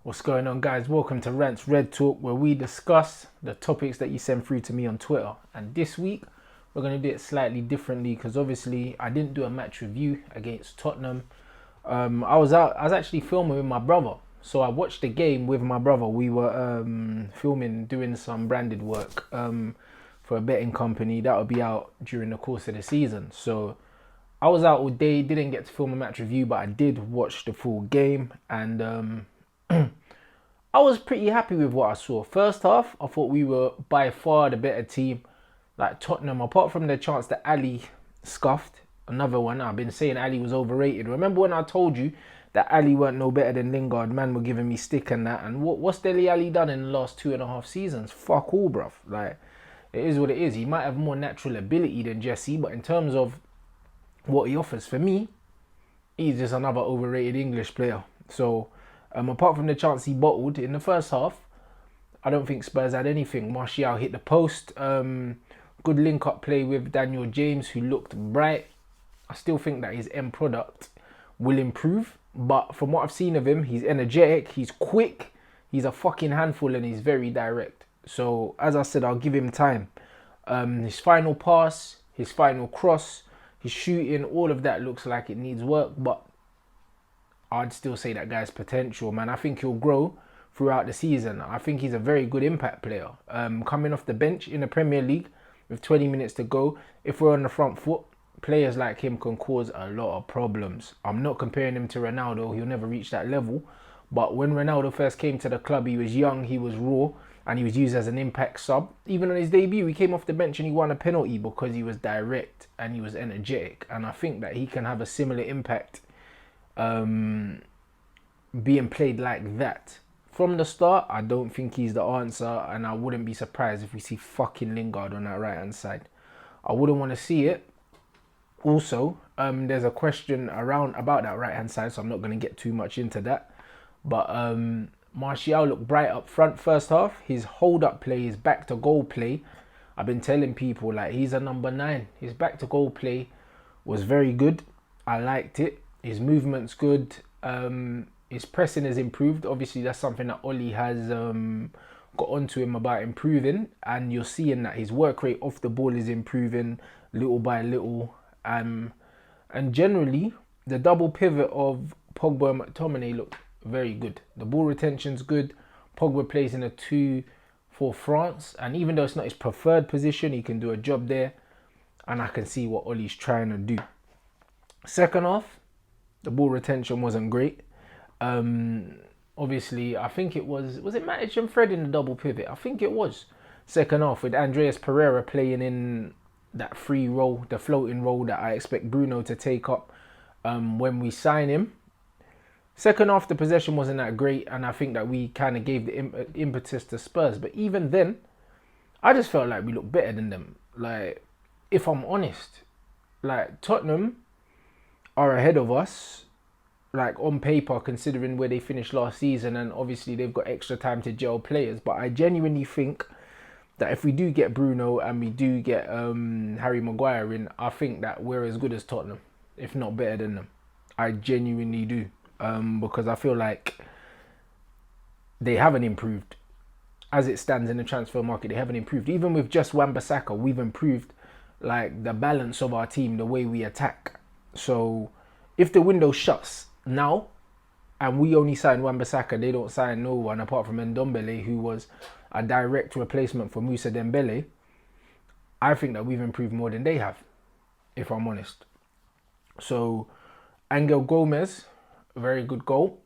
What's going on, guys? Welcome to Rants Red Talk, where we discuss the topics that you send through to me on Twitter. And this week, we're going to do it slightly differently because obviously I didn't do a match review against Tottenham. I was actually filming with my brother. So I watched the game with my brother. We were filming, doing some branded work for a betting company that will be out during the course of the season. So I was out all day, didn't get to film a match review, but I did watch the full game, and I was pretty happy with what I saw. First half, I thought we were by far the better team. Like Tottenham, apart from the chance that Ali scuffed, another one. I've been saying Ali was overrated. Remember when I told you that Ali weren't no better than Lingard? Man were giving me stick and that. And what's Dele Ali done in the last 2.5 seasons? Fuck all, bruv. Like, it is what it is. He might have more natural ability than Jesse, but in terms of what he offers, for me, he's just another overrated English player. So, apart from the chance he bottled in the first half, I don't think Spurs had anything. Martial hit the post. Good link-up play with Daniel James, who looked bright. I still think that his end product will improve. But from what I've seen of him, he's energetic, he's quick, he's a fucking handful, and he's very direct. So, as I said, I'll give him time. His final pass, his final cross, his shooting, all of that looks like it needs work, but I'd still say that guy's potential, man. I think he'll grow throughout the season. I think he's a very good impact player. Coming off the bench in the Premier League with 20 minutes to go, if we're on the front foot, players like him can cause a lot of problems. I'm not comparing him to Ronaldo. He'll never reach that level. But when Ronaldo first came to the club, he was young, he was raw, and he was used as an impact sub. Even on his debut, he came off the bench and he won a penalty because he was direct and he was energetic. And I think that he can have a similar impact being played like that. From the start, I don't think he's the answer, and I wouldn't be surprised if we see fucking Lingard on that right hand side. I wouldn't want to see it. Also, there's a question around about that right hand side, so I'm not going to get too much into that. But Martial looked bright up front first half. His hold up play, his back to goal play, I've been telling people like he's a number 9. His back to goal play was very good. I liked it. His movement's good. His pressing has improved. Obviously, that's something that Ollie has got onto him about improving, and you're seeing that his work rate off the ball is improving little by little. And generally, the double pivot of Pogba and McTominay looked very good. The ball retention's good. Pogba plays in a 2 for France, and even though it's not his preferred position, he can do a job there, and I can see what Ollie's trying to do. Second half, the ball retention wasn't great. Obviously, I think it was it Matic and Fred in the double pivot? I think it was. Second half with Andreas Pereira playing in that free role, the floating role that I expect Bruno to take up when we sign him. Second half, the possession wasn't that great, and I think that we kind of gave the impetus to Spurs. But even then, I just felt like we looked better than them. Like, if I'm honest, like Tottenham are ahead of us, like on paper, considering where they finished last season, and obviously they've got extra time to gel players. But I genuinely think that if we do get Bruno and we do get Harry Maguire in, I think that we're as good as Tottenham, if not better than them. I genuinely do, because I feel like they haven't improved. As it stands in the transfer market, they haven't improved. Even with just Wan-Bissaka, we've improved like the balance of our team, the way we attack. So if the window shuts now and we only sign Wan-Bissaka, they don't sign no one apart from Ndombele, who was a direct replacement for Moussa Dembele, I think that we've improved more than they have, if I'm honest. So Angel Gomez, very good goal.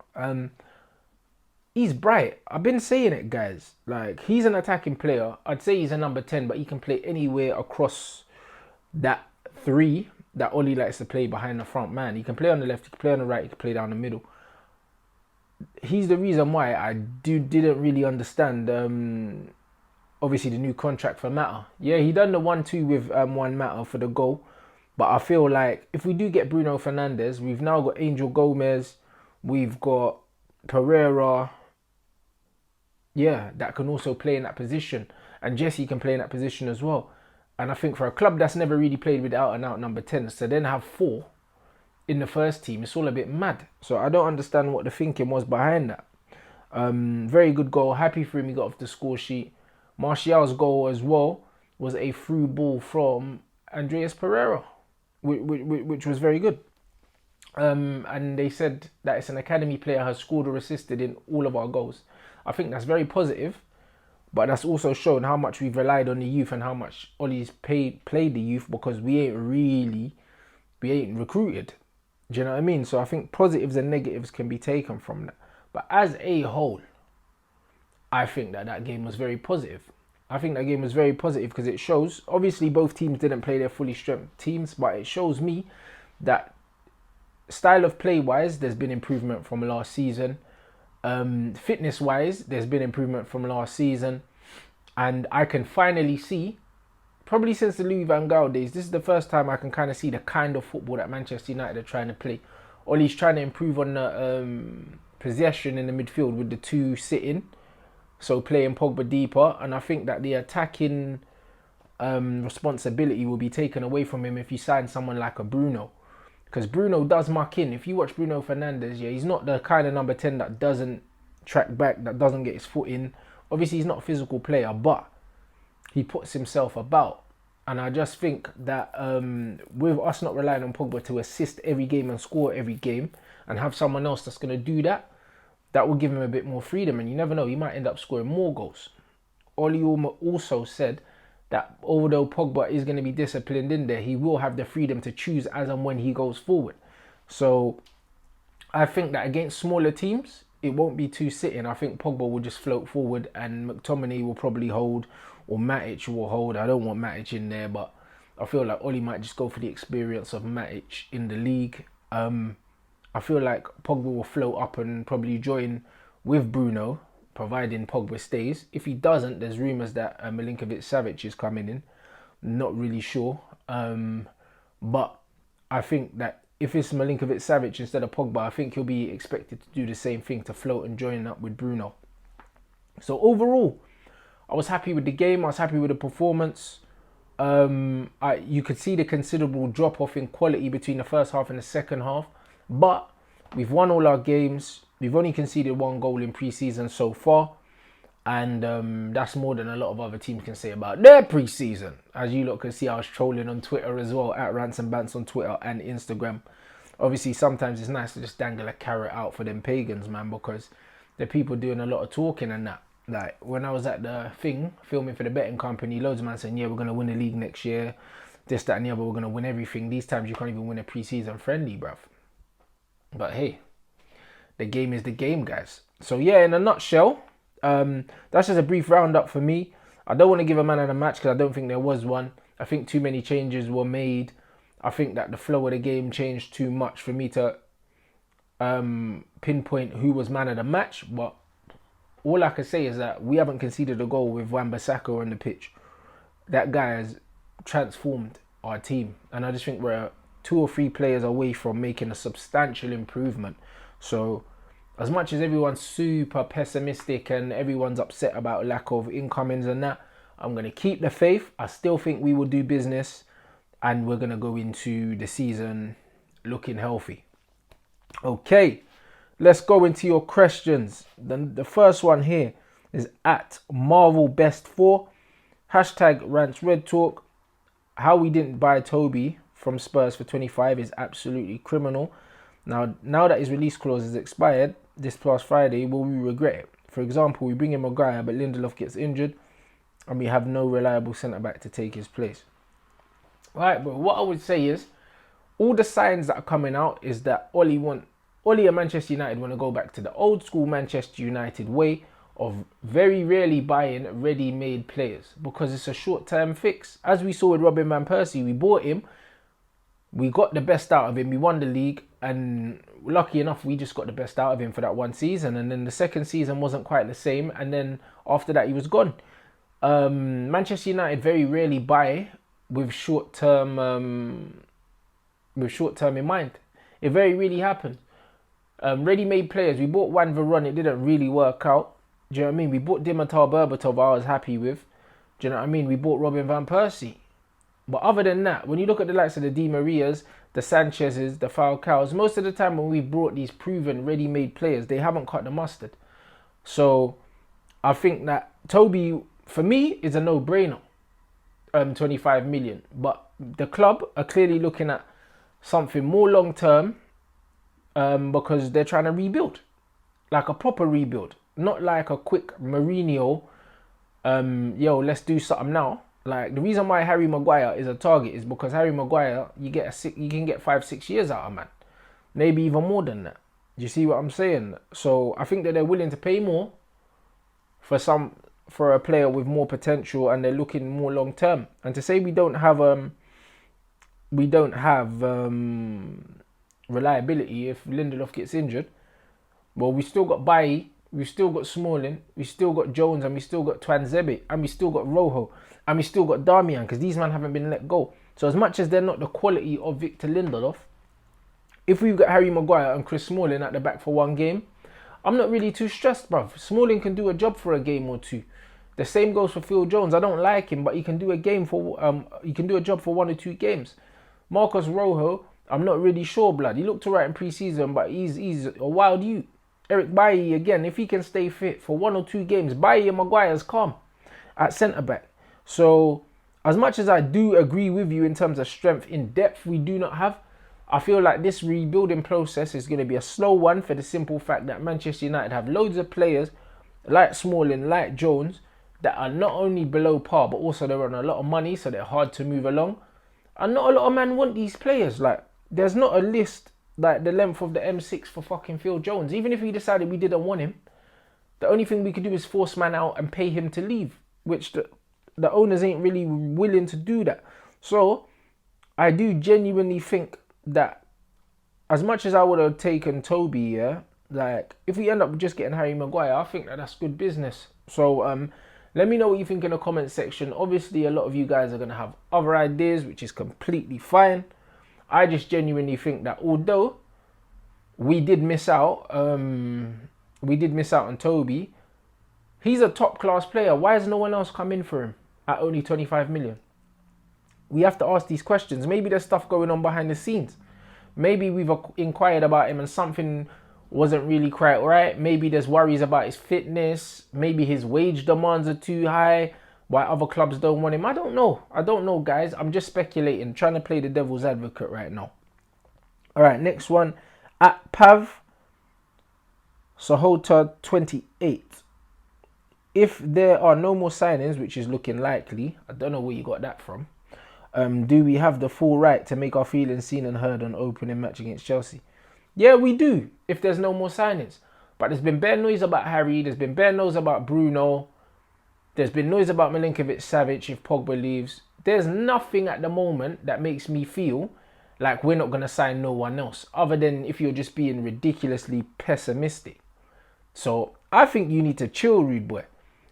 He's bright. I've been saying it, guys. Like, he's an attacking player. I'd say he's a number 10, but he can play anywhere across that 3 that Ollie likes to play behind the front man. He can play on the left, he can play on the right, he can play down the middle. He's the reason why I didn't really understand obviously the new contract for Mata. Yeah, he done the 1-2 with Juan Mata for the goal. But I feel like if we do get Bruno Fernandes, we've now got Angel Gomez, we've got Pereira, yeah, that can also play in that position. And Jesse can play in that position as well. And I think for a club that's never really played without an out number 10, so then have 4 in the first team, it's all a bit mad. So I don't understand what the thinking was behind that. Very good goal. Happy for him. He got off the score sheet. Martial's goal as well was a through ball from Andreas Pereira, which was very good. And they said that it's an academy player has scored or assisted in all of our goals. I think that's very positive, but that's also shown how much we've relied on the youth and how much Ollie's played the youth, because we ain't recruited. Do you know what I mean? So I think positives and negatives can be taken from that. But as a whole, I think that game was very positive. I think that game was very positive because it shows, obviously both teams didn't play their fully strength teams, but it shows me that style of play wise, there's been improvement from last season. Fitness wise, there's been improvement from last season. And I can finally see, probably since the Louis van Gaal days, this is the first time I can kind of see the kind of football that Manchester United are trying to play. Ollie's trying to improve on the possession in the midfield with the two sitting, so playing Pogba deeper, and I think that the attacking responsibility will be taken away from him if you sign someone like a Bruno, because Bruno does muck in. If you watch Bruno Fernandes, yeah, he's not the kind of number 10 that doesn't track back, that doesn't get his foot in. Obviously, he's not a physical player, but he puts himself about. And I just think that with us not relying on Pogba to assist every game and score every game, and have someone else that's going to do that, that will give him a bit more freedom. And you never know, he might end up scoring more goals. Ollie also said that although Pogba is going to be disciplined in there, he will have the freedom to choose as and when he goes forward. So I think that against smaller teams, it won't be too sitting. I think Pogba will just float forward and McTominay will probably hold, or Matic will hold. I don't want Matic in there, but I feel like Ollie might just go for the experience of Matic in the league. I feel like Pogba will float up and probably join with Bruno, providing Pogba stays. If he doesn't, there's rumours that Milinkovic-Savic is coming in. Not really sure. But I think that if it's Milinkovic-Savic instead of Pogba, I think he'll be expected to do the same thing, to float and join up with Bruno. So overall, I was happy with the game. I was happy with the performance. You could see the considerable drop-off in quality between the first half and the second half. But we've won all our games. We've only conceded 1 goal in pre-season so far. And that's more than a lot of other teams can say about their pre-season. As you lot can see, I was trolling on Twitter as well, at Rants and Bants on Twitter and Instagram. Obviously, sometimes it's nice to just dangle a carrot out for them pagans, man, because the people doing a lot of talking and that. Like, when I was at the thing, filming for the betting company, loads of man saying, yeah, we're going to win the league next year. This, that, and the other, we're going to win everything. These times, you can't even win a pre-season friendly, bruv. But hey, the game is the game, guys. So yeah, in a nutshell, that's just a brief roundup for me. I don't want to give a man of the match because I don't think there was one. I think too many changes were made. I think that the flow of the game changed too much for me to pinpoint who was man of the match. But all I can say is that we haven't conceded a goal with Wan-Bissaka on the pitch. That guy has transformed our team. And I just think we're 2 or 3 players away from making a substantial improvement. So as much as everyone's super pessimistic and everyone's upset about lack of incomings and that, I'm going to keep the faith. I still think we will do business and we're going to go into the season looking healthy. Okay, let's go into your questions. The first one here is at Marvel Best 4. Hashtag Rants Red Talk. How we didn't buy Toby from Spurs for 25 is absolutely criminal. Now that his release clause is expired this past Friday, will we regret it? For example, we bring in Maguire, but Lindelof gets injured, and we have no reliable centre-back to take his place. Right, but what I would say is, all the signs that are coming out is that Ollie and Manchester United want to go back to the old school Manchester United way of very rarely buying ready-made players, because it's a short-term fix. As we saw with Robin Van Persie, we bought him, we got the best out of him, we won the league, and lucky enough, we just got the best out of him for that one season. And then the second season wasn't quite the same, and then after that, he was gone. Manchester United very rarely buy with short-term in mind. It very rarely happens. Ready-made players, we bought Wan Veron, it didn't really work out. Do you know what I mean? We bought Dimitar Berbatov, I was happy with. Do you know what I mean? We bought Robin Van Persie. But other than that, when you look at the likes of the Di Marias, the Sanchez's, the Falcaos, most of the time when we brought these proven, ready-made players, they haven't cut the mustard. So I think that Toby, for me, is a no-brainer. 25 million. But the club are clearly looking at something more long-term because they're trying to rebuild. Like a proper rebuild. Not like a quick Mourinho, let's do something now. Like, the reason why Harry Maguire is a target is because Harry Maguire, you can get 5-6 years out of man. Maybe even more than that. Do you see what I'm saying? So I think that they're willing to pay more for a player with more potential, and they're looking more long term. And to say we don't have reliability if Lindelof gets injured, well, we still got Bailly, we've still got Smalling, we still got Jones, and we still got Twanzebe, and we still got Rojo, and we still got Darmian, because these men haven't been let go. So as much as they're not the quality of Victor Lindelof, if we've got Harry Maguire and Chris Smalling at the back for one game, I'm not really too stressed, bruv. Smalling can do a job for a game or two. The same goes for Phil Jones. I don't like him, but he can do a job for 1 or 2 games. Marcos Rojo, I'm not really sure, blood. He looked alright in pre-season, but he's a wild youth. Eric Bailly, again, if he can stay fit for 1 or 2 games, Bailly and Maguire's calm at centre-back. So, as much as I do agree with you in terms of strength in depth we do not have, I feel like this rebuilding process is going to be a slow one for the simple fact that Manchester United have loads of players like Smalling, like Jones, that are not only below par, but also they're on a lot of money, so they're hard to move along. And not a lot of men want these players. Like, there's not a list like the length of the M6 for fucking Phil Jones. Even if we decided we didn't want him, the only thing we could do is force man out and pay him to leave, which the owners ain't really willing to do that. So I do genuinely think that as much as I would have taken Toby, yeah, like if we end up just getting Harry Maguire, I think that that's good business. So let me know what you think in the comment section. Obviously, a lot of you guys are going to have other ideas, which is completely fine. I just genuinely think that although we did miss out on Toby, he's a top class player. Why has no one else come in for him at only 25 million? We have to ask these questions. Maybe there's stuff going on behind the scenes. Maybe we've inquired about him and something wasn't really quite right. Maybe there's worries about his fitness. Maybe his wage demands are too high. Why other clubs don't want him. I don't know, guys. I'm just speculating, trying to play the devil's advocate right now. All right, next one. At Pav Sahota 28. If there are no more signings, which is looking likely, I don't know where you got that from, do we have the full right to make our feelings seen and heard on opening match against Chelsea? Yeah, we do, if there's no more signings. But there's been bare noise about Harry. There's been bare noise about Bruno. There's been noise about Milinkovic-Savic if Pogba leaves. There's nothing at the moment that makes me feel like we're not going to sign no one else, other than if you're just being ridiculously pessimistic. So I think you need to chill, rude boy.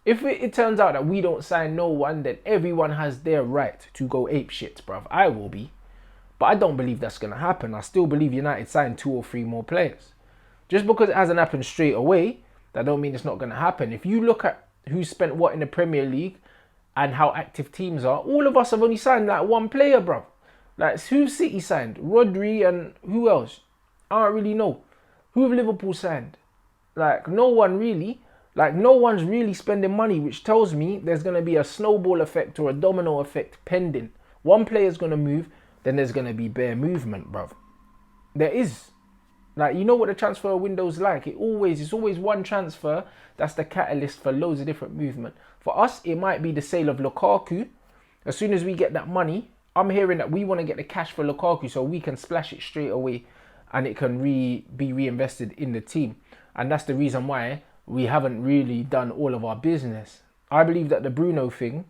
If it turns out that we don't sign no one, then everyone has their right to go ape shit, bruv. I will be. But I don't believe that's going to happen. I still believe United signed 2 or 3 more players. Just because it hasn't happened straight away, that don't mean it's not going to happen. If you look at who spent what in the Premier League and how active teams are, all of us have only signed like 1 player, bruv. Like, who City signed? Rodri and who else? I don't really know. Who have Liverpool signed? Like, no one really. Like, no one's really spending money, which tells me there's going to be a snowball effect or a domino effect pending. One player's going to move, then there's going to be bare movement, bruv. There is. Like, you know what the transfer window's like. It's always one transfer that's the catalyst for loads of different movement. For us, it might be the sale of Lukaku. As soon as we get that money, I'm hearing that we want to get the cash for Lukaku so we can splash it straight away and it can be reinvested in the team. And that's the reason why we haven't really done all of our business. I believe that the Bruno thing,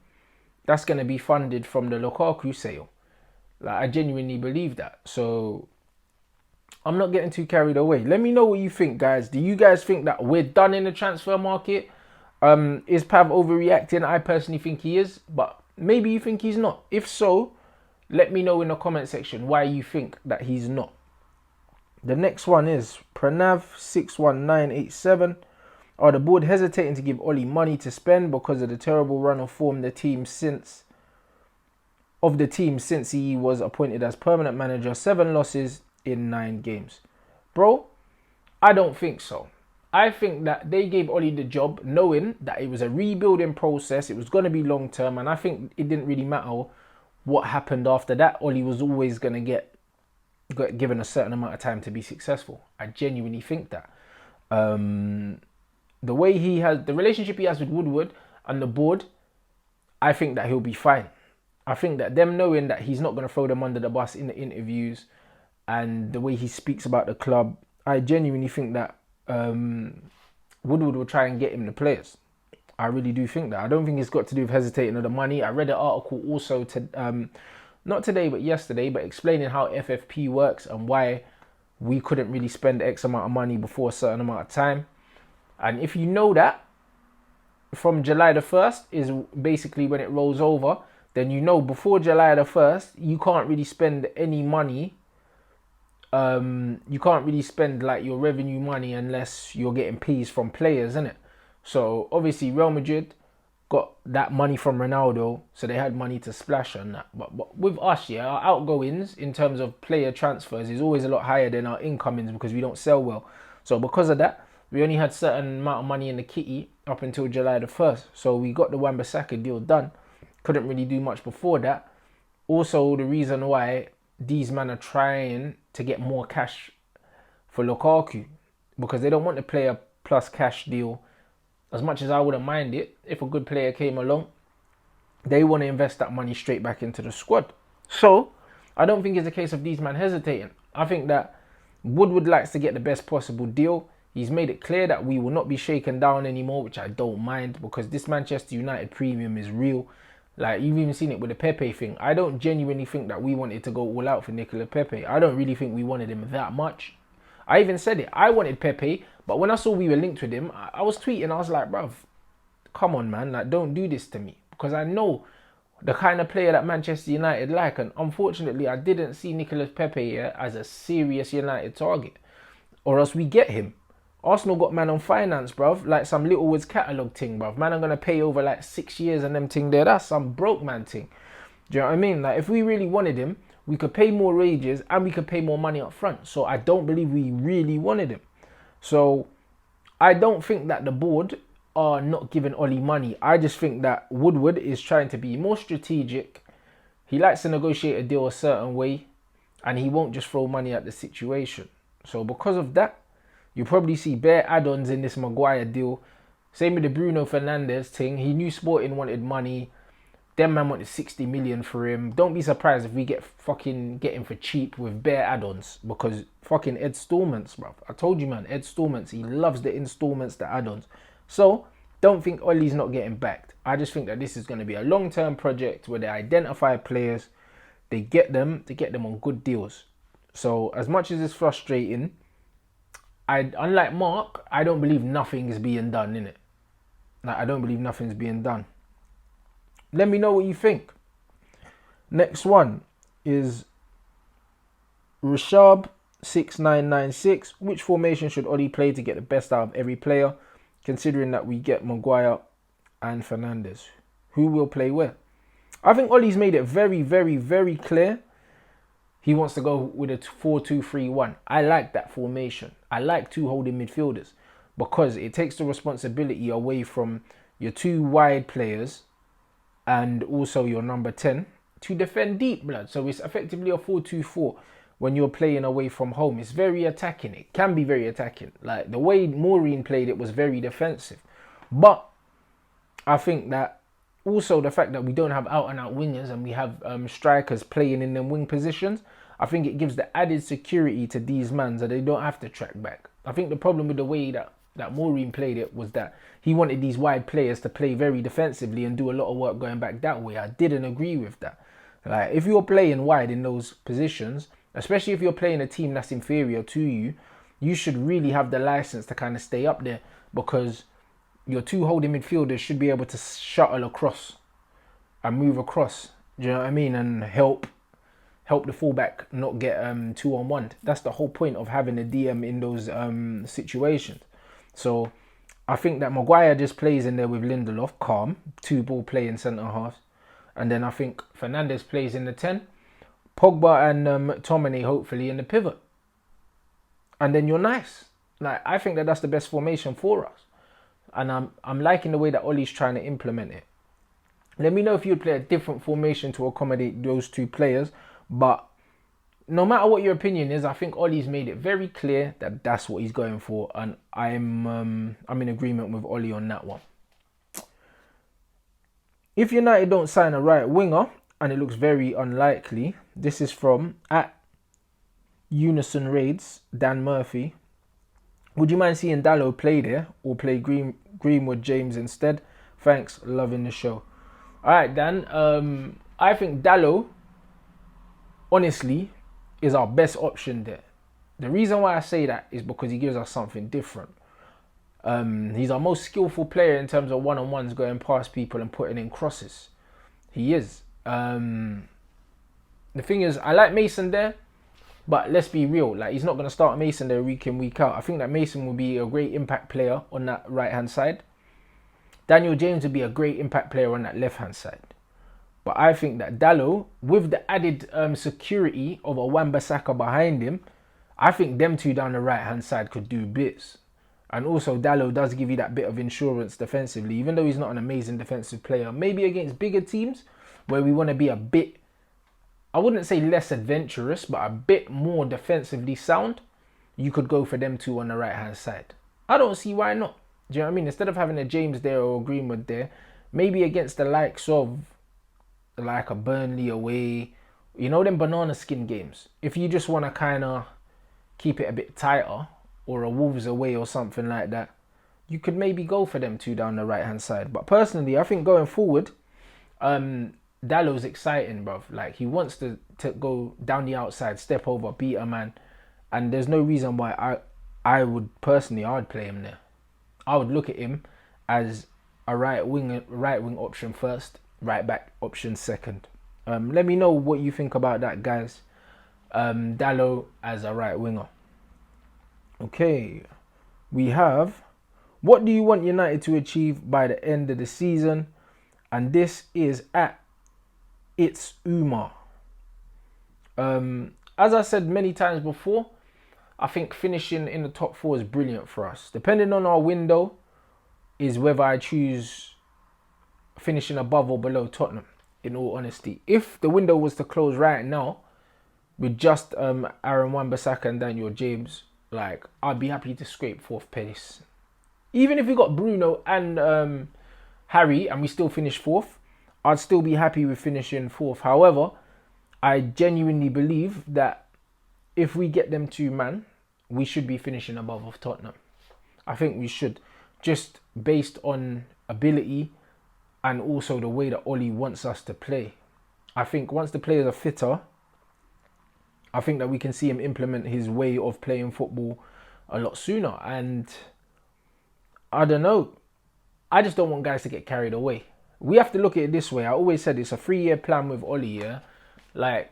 that's going to be funded from the Lukaku sale. Like, I genuinely believe that. So I'm not getting too carried away. Let me know what you think, guys. Do you guys think that we're done in the transfer market? Is Pav overreacting? I personally think he is, but maybe you think he's not. If so, let me know in the comment section why you think that he's not. The next one is Pranav61987. Are the board hesitating to give Oli money to spend because of the terrible run of form the team since of the team since he was appointed as permanent manager. 7 losses in 9 games. Bro, I don't think so. I think that they gave Oli the job knowing that it was a rebuilding process. It was going to be long term. And I think it didn't really matter what happened after that. Oli was always going to get given a certain amount of time to be successful. I genuinely think that. The way he has, the relationship he has with Woodward and the board, I think that he'll be fine. I think that them knowing that he's not going to throw them under the bus in the interviews and the way he speaks about the club, I genuinely think that Woodward will try and get him the players. I really do think that. I don't think it's got to do with hesitating of the money. I read an article also, not today but yesterday, but explaining how FFP works and why we couldn't really spend X amount of money before a certain amount of time. And if you know that, from July the 1st is basically when it rolls over, then you know before July the 1st, you can't really spend any money. You can't really spend like your revenue money unless you're getting peas from players, innit? So obviously Real Madrid got that money from Ronaldo, so they had money to splash on that. But with us, yeah, our outgoings in terms of player transfers is always a lot higher than our incomings because we don't sell well. So because of that, we only had certain amount of money in the kitty up until July the 1st. So we got the Wan-Bissaka deal done. Couldn't really do much before that. Also, the reason why these men are trying to get more cash for Lukaku, because they don't want the player plus cash deal. As much as I wouldn't mind it, if a good player came along, they want to invest that money straight back into the squad. So, I don't think it's a case of these men hesitating. I think that Woodward likes to get the best possible deal. He's made it clear that we will not be shaken down anymore, which I don't mind, because this Manchester United premium is real. Like, you've even seen it with the Pepe thing. I don't genuinely think that we wanted to go all out for Nicola Pepe. I don't really think we wanted him that much. I even said it. I wanted Pepe, but when I saw we were linked with him, I was tweeting. I was like, bruv, come on, man. Like, don't do this to me. Because I know the kind of player that Manchester United like. And unfortunately, I didn't see Nicolas Pepe here as a serious United target. Or else we get him. Arsenal got man on finance, bruv. Like some Littlewoods catalogue thing, bruv. Man, I'm going to pay over like 6 years and them thing there. That's some broke man thing. Do you know what I mean? Like, if we really wanted him, we could pay more wages and we could pay more money up front. So I don't believe we really wanted him. So I don't think that the board are not giving Oli money. I just think that Woodward is trying to be more strategic. He likes to negotiate a deal a certain way and he won't just throw money at the situation. So because of that, you probably see bare add-ons in this Maguire deal. Same with the Bruno Fernandes thing. He knew Sporting wanted money. Them man wanted 60 million for him. Don't be surprised if we get him for cheap with bare add-ons. Because fucking Ed Stallments, bruv. I told you, man, Ed Stallments, he loves the installments, the add-ons. So, don't think Ollie's not getting backed. I just think that this is going to be a long-term project where they identify players, they get them on good deals. So, as much as it's frustrating, unlike Mark, I don't believe nothing is being done, innit? Like, I don't believe nothing's being done. Let me know what you think. Next one is Rashab6996. Which formation should Oli play to get the best out of every player, considering that we get Maguire and Fernandes? Who will play where? I think Oli's made it very, very, very clear. He wants to go with a 4-2-3-1. I like that formation. I like 2 holding midfielders because it takes the responsibility away from your 2 wide players and also your number 10 to defend deep, blood. So it's effectively a 4-2-4 when you're playing away from home. It's very attacking. It can be very attacking. Like the way Maureen played it was very defensive. But I think that also the fact that we don't have out-and-out wingers and we have strikers playing in them wing positions, I think it gives the added security to these men so they don't have to track back. I think the problem with the way that Maureen played it was that he wanted these wide players to play very defensively and do a lot of work going back that way. I didn't agree with that. Like, if you're playing wide in those positions, especially if you're playing a team that's inferior to you, you should really have the license to kind of stay up there because your 2 holding midfielders should be able to shuttle across and move across. Do you know what I mean? And help the fullback not get 2-on-1. That's the whole point of having a DM in those situations. So I think that Maguire just plays in there with Lindelof, calm, 2 ball playing centre halves. And then I think Fernandes plays in the 10. Pogba and McTominay hopefully in the pivot. And then you're nice. Like, I think that that's the best formation for us. And I'm liking the way that Ollie's trying to implement it. Let me know if you'd play a different formation to accommodate those two players. But no matter what your opinion is, I think Ollie's made it very clear that that's what he's going for. And I'm in agreement with Ollie on that one. If United don't sign a right winger, and it looks very unlikely, this is from @Unison Raids, Dan Murphy. Would you mind seeing Dalot play there or play Greenwood James instead? Thanks, loving the show. Alright, Dan. I think Dalot, honestly, is our best option there. The reason why I say that is because he gives us something different. He's our most skillful player in terms of one-on-ones, going past people and putting in crosses. He is. The thing is, I like Mason there, but let's be real. Like, he's not going to start Mason there week in, week out. I think that Mason will be a great impact player on that right-hand side. Daniel James would be a great impact player on that left-hand side. But I think that Dalot, with the added security of a Wan-Bissaka behind him, I think them two down the right-hand side could do bits. And also, Dalot does give you that bit of insurance defensively, even though he's not an amazing defensive player. Maybe against bigger teams where we want to be a bit, I wouldn't say less adventurous, but a bit more defensively sound, you could go for them two on the right-hand side. I don't see why not. Do you know what I mean? Instead of having a James there or a Greenwood there, maybe against the likes of like a Burnley away, you know, them banana skin games. If you just want to kind of keep it a bit tighter, or a Wolves away or something like that, you could maybe go for them two down the right-hand side. But personally, I think going forward, Dalot's exciting, bruv. Like, he wants to go down the outside, step over, beat a man. And there's no reason why I would play him there. I would look at him as a right wing option first, right back option second. Let me know what you think about that, guys. Dalot as a right winger. Okay, we have, what do you want United to achieve by the end of the season? And this is It's Umar. As I said many times before, I think finishing in the top 4 is brilliant for us. Depending on our window is whether I choose finishing above or below Tottenham, in all honesty. If the window was to close right now with just Aaron Wan-Bissaka and Daniel James, like, I'd be happy to scrape 4th place. Even if we got Bruno and Harry and we still finish 4th, I'd still be happy with finishing 4th. However, I genuinely believe that if we get them 2 man, we should be finishing above of Tottenham. I think we should, just based on ability and also the way that Ollie wants us to play. I think once the players are fitter, I think that we can see him implement his way of playing football a lot sooner. And I don't know. I just don't want guys to get carried away. We have to look at it this way. I always said it's a 3-year plan with Ollie, yeah? Like,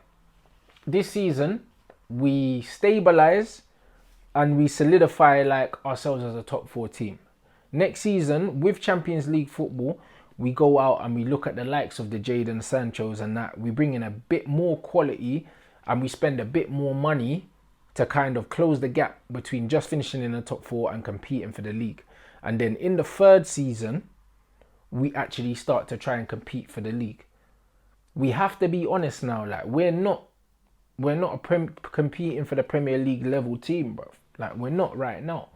this season, we stabilise and we solidify like ourselves as a top 4 team. Next season, with Champions League football, we go out and we look at the likes of the Jadon Sanchos and that. We bring in a bit more quality and we spend a bit more money to kind of close the gap between just finishing in the top 4 and competing for the league. And then in the 3rd season, we actually start to try and compete for the league. We have to be honest now. Like, we're not competing for the Premier League level team, bro. Like, we're not right now.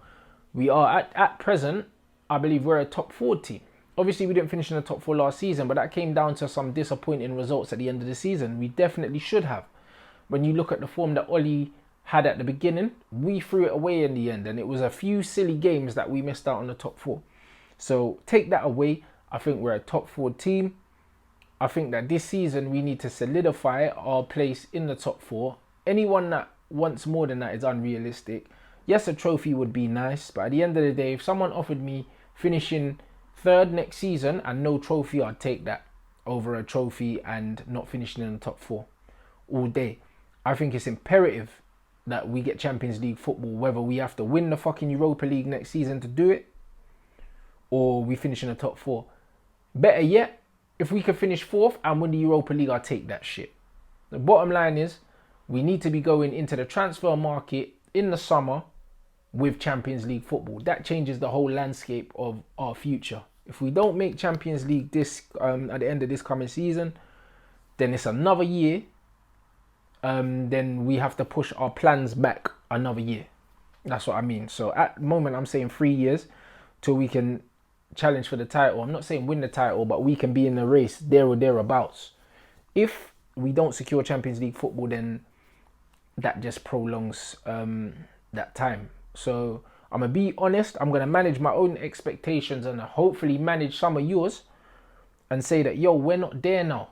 We are at present, I believe we're a top 4 team. Obviously, we didn't finish in the top 4 last season, but that came down to some disappointing results at the end of the season. We definitely should have. When you look at the form that Ollie had at the beginning, we threw it away in the end. And it was a few silly games that we missed out on the top 4. So take that away. I think we're a top 4 team. I think that this season we need to solidify our place in the top 4. Anyone that wants more than that is unrealistic. Yes, a trophy would be nice. But at the end of the day, if someone offered me finishing 3rd next season and no trophy, I'd take that over a trophy and not finishing in the top 4 all day. I think it's imperative that we get Champions League football, whether we have to win the fucking Europa League next season to do it, or we finish in the top 4. Better yet, If we can finish 4th and win the Europa League, I'll take that shit. The bottom line is, we need to be going into the transfer market in the summer with Champions League football. That changes the whole landscape of our future. If we don't make Champions League this at the end of this coming season, then it's another year. Then we have to push our plans back another year. That's what I mean. So at the moment, I'm saying 3 years till we can challenge for the title. I'm not saying win the title, but we can be in the race there or thereabouts. If we don't secure Champions League football, then that just prolongs that time. So I'm going to be honest. I'm going to manage my own expectations and hopefully manage some of yours and say that, yo, we're not there now.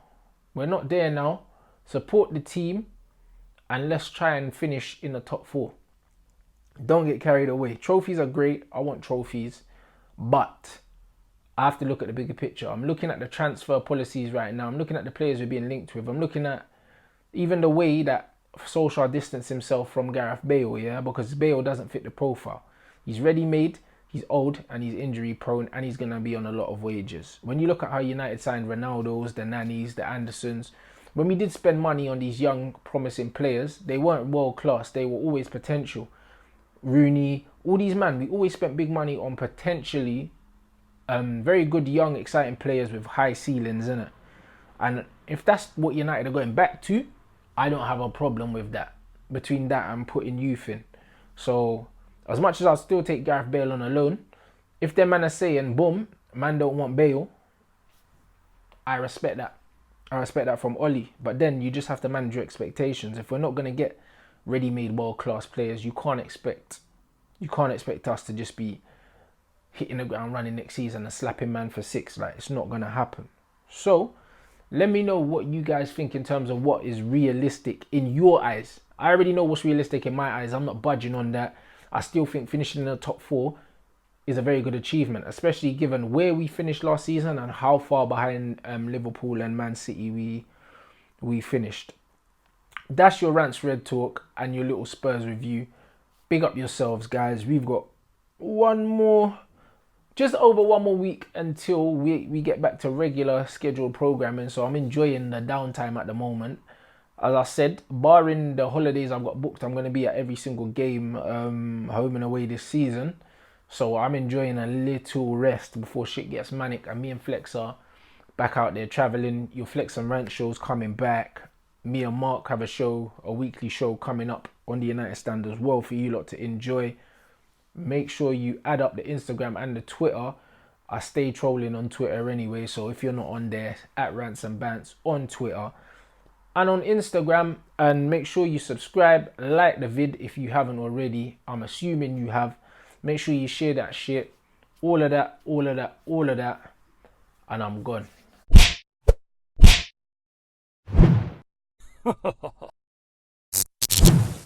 We're not there now. Support the team and let's try and finish in the top 4. Don't get carried away. Trophies are great. I want trophies. But I have to look at the bigger picture. I'm looking at the transfer policies right now. I'm looking at the players we're being linked with. I'm looking at even the way that Solskjaer distanced himself from Gareth Bale, yeah? Because Bale doesn't fit the profile. He's ready-made, he's old, and he's injury-prone, and he's going to be on a lot of wages. When you look at how United signed Ronaldos, the Nannies, the Andersons, when we did spend money on these young, promising players, they weren't world-class. They were always potential. Rooney, all these men, we always spent big money on potentially very good, young, exciting players with high ceilings, innit? And if that's what United are going back to, I don't have a problem with that. Between that and putting youth in. So, as much as I'll still take Gareth Bale on a loan, if them man are saying, boom, man don't want Bale, I respect that. I respect that from Oli. But then you just have to manage your expectations. If we're not going to get ready-made world-class players, you can't expect us to just be hitting the ground running next season and slapping man for 6. Like, it's not going to happen. So, let me know what you guys think in terms of what is realistic in your eyes. I already know what's realistic in my eyes. I'm not budging on that. I still think finishing in the top 4 is a very good achievement, especially given where we finished last season and how far behind Liverpool and Man City we finished. That's your Rants Red Talk and your little Spurs review. Big up yourselves, guys. We've got just over one more week until we get back to regular scheduled programming. So I'm enjoying the downtime at the moment. As I said, barring the holidays I've got booked, I'm going to be at every single game home and away this season. So I'm enjoying a little rest before shit gets manic. And me and Flex are back out there traveling. Your Flex and Rant show's coming back. Me and Mark have a weekly show coming up on the United Stand as well for you lot to enjoy. Make sure you add up the Instagram and the Twitter. I stay trolling on Twitter anyway, so if you're not on there, at Rants and Bants on Twitter and on Instagram. And make sure you subscribe, like the vid if you haven't already. I'm assuming you have. Make sure you share that shit. All of that. And I'm gone.